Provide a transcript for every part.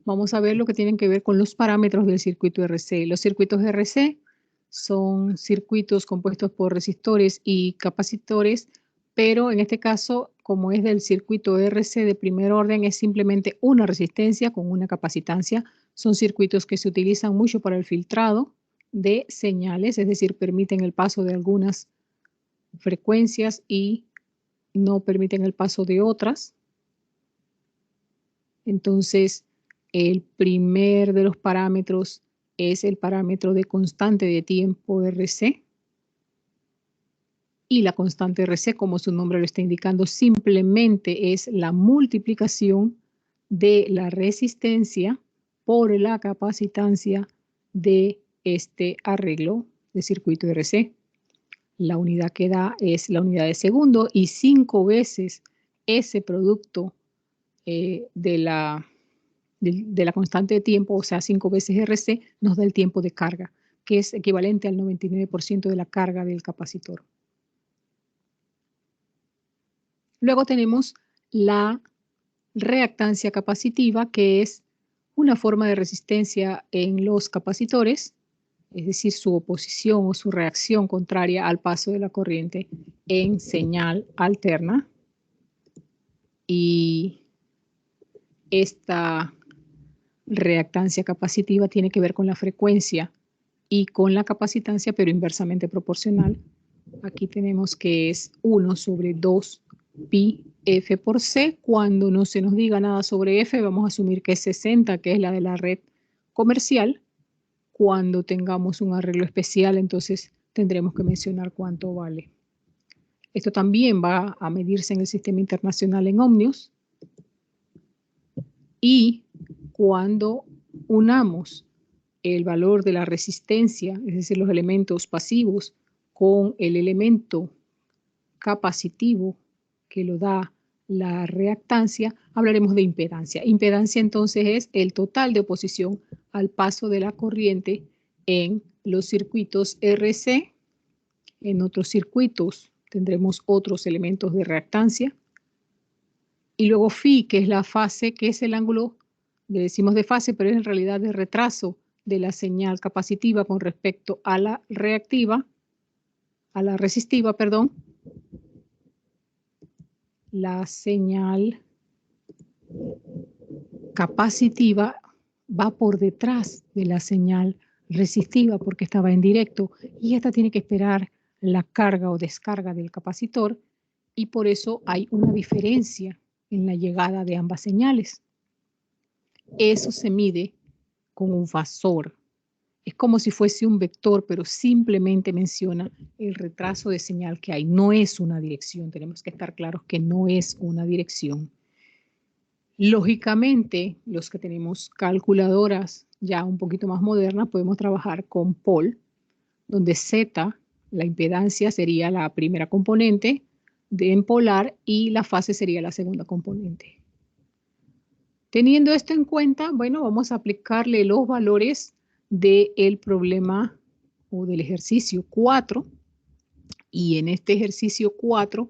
vamos a ver lo que tienen que ver con los parámetros del circuito RC. Los circuitos RC son circuitos compuestos por resistores y capacitores, pero en este caso, como es del circuito RC de primer orden, es simplemente una resistencia con una capacitancia. Son circuitos que se utilizan mucho para el filtrado de señales, es decir, permiten el paso de algunas frecuencias y no permiten el paso de otras. Entonces, el primer de los parámetros es el parámetro de constante de tiempo RC. Y la constante RC, como su nombre lo está indicando, simplemente es la multiplicación de la resistencia por la capacitancia de este arreglo de circuito RC. La unidad que da es la unidad de segundo y 5 veces ese producto de la constante de tiempo, o sea, 5 veces RC, nos da el tiempo de carga, que es equivalente al 99% de la carga del capacitor. Luego tenemos la reactancia capacitiva, que es una forma de resistencia en los capacitores, es decir, su oposición o su reacción contraria al paso de la corriente en señal alterna. Y esta reactancia capacitiva tiene que ver con la frecuencia y con la capacitancia, pero inversamente proporcional. Aquí tenemos que es 1 sobre 2 pi F por C. Cuando no se nos diga nada sobre F, vamos a asumir que es 60, que es la de la red comercial. Cuando tengamos un arreglo especial, entonces tendremos que mencionar cuánto vale. Esto también va a medirse en el sistema internacional en ohmios. Y cuando unamos el valor de la resistencia, es decir, los elementos pasivos, con el elemento capacitivo que lo da la reactancia, hablaremos de impedancia. Impedancia entonces es el total de oposición al paso de la corriente en los circuitos RC. En otros circuitos tendremos otros elementos de reactancia. Y luego phi, que es la fase, que es el ángulo, le decimos de fase, pero es en realidad de retraso de la señal capacitiva con respecto a la reactiva, a la resistiva, perdón. La señal capacitiva va por detrás de la señal resistiva porque estaba en directo y esta tiene que esperar la carga o descarga del capacitor y por eso hay una diferencia en la llegada de ambas señales. Eso se mide con un fasor. Es como si fuese un vector, pero simplemente menciona el retraso de señal que hay. No es una dirección. Tenemos que estar claros que no es una dirección. Lógicamente, los que tenemos calculadoras ya un poquito más modernas, podemos trabajar con pol, donde Z, la impedancia, sería la primera componente en polar y la fase sería la segunda componente. Teniendo esto en cuenta, bueno, vamos a aplicarle los valores del problema o del ejercicio 4. Y en este ejercicio 4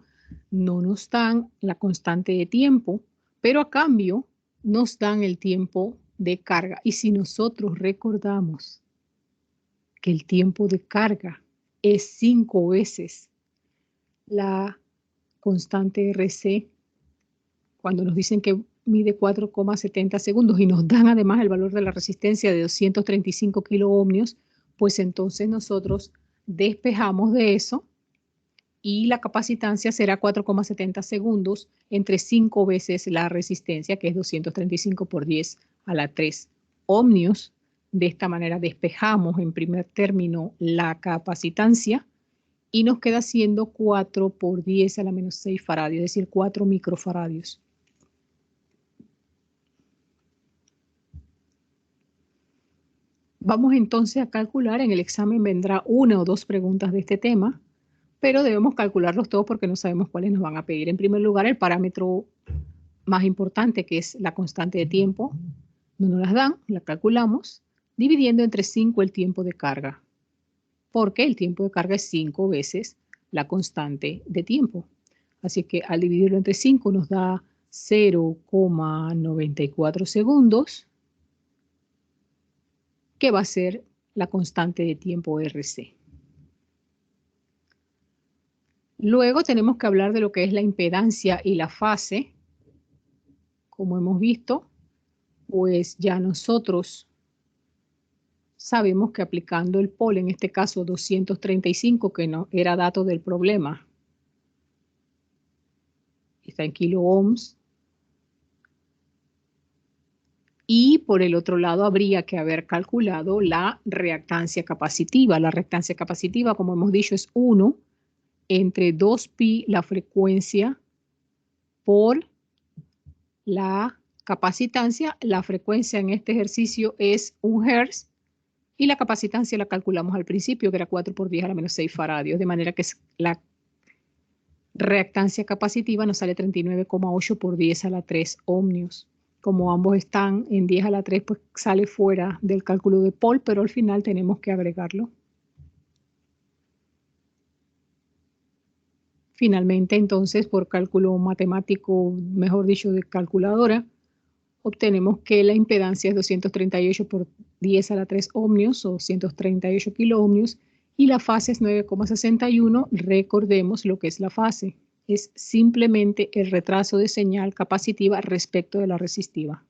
no nos dan la constante de tiempo, pero a cambio nos dan el tiempo de carga. Y si nosotros recordamos que el tiempo de carga es 5 veces la constante RC, cuando nos dicen que mide 4,70 segundos y nos dan además el valor de la resistencia de 235 kiloohmios, pues entonces nosotros despejamos de eso y la capacitancia será 4,70 segundos entre 5 veces la resistencia, que es 235 por 10 a la 3 ohmios. De esta manera despejamos en primer término la capacitancia y nos queda siendo 4 por 10 a la menos 6 faradios, es decir, 4 microfaradios. Vamos entonces a calcular, en el examen vendrá 1 o 2 preguntas de este tema, pero debemos calcularlos todos porque no sabemos cuáles nos van a pedir. En primer lugar, el parámetro más importante, que es la constante de tiempo, no nos las dan, la calculamos, dividiendo entre 5 el tiempo de carga, porque el tiempo de carga es 5 veces la constante de tiempo. Así que al dividirlo entre 5 nos da 0,94 segundos que va a ser la constante de tiempo RC. Luego tenemos que hablar de lo que es la impedancia y la fase. Como hemos visto, pues ya nosotros sabemos que aplicando el pol, en este caso 235, que no era dato del problema, está en kilo ohms, y por el otro lado habría que haber calculado la reactancia capacitiva. La reactancia capacitiva, como hemos dicho, es 1 entre 2pi la frecuencia por la capacitancia. La frecuencia en este ejercicio es 1 Hz y la capacitancia la calculamos al principio, que era 4 por 10 a la menos 6 faradios, de manera que la reactancia capacitiva nos sale 39,8 por 10 a la 3 ohmios. Como ambos están en 10 a la 3, pues sale fuera del cálculo de Paul, pero al final tenemos que agregarlo. Finalmente, entonces, por cálculo matemático, mejor dicho, de calculadora, obtenemos que la impedancia es 238 por 10 a la 3 ohmios o 238 kiloohmios y la fase es 9,61. Recordemos lo que es la fase. Es simplemente el retraso de señal capacitiva respecto de la resistiva.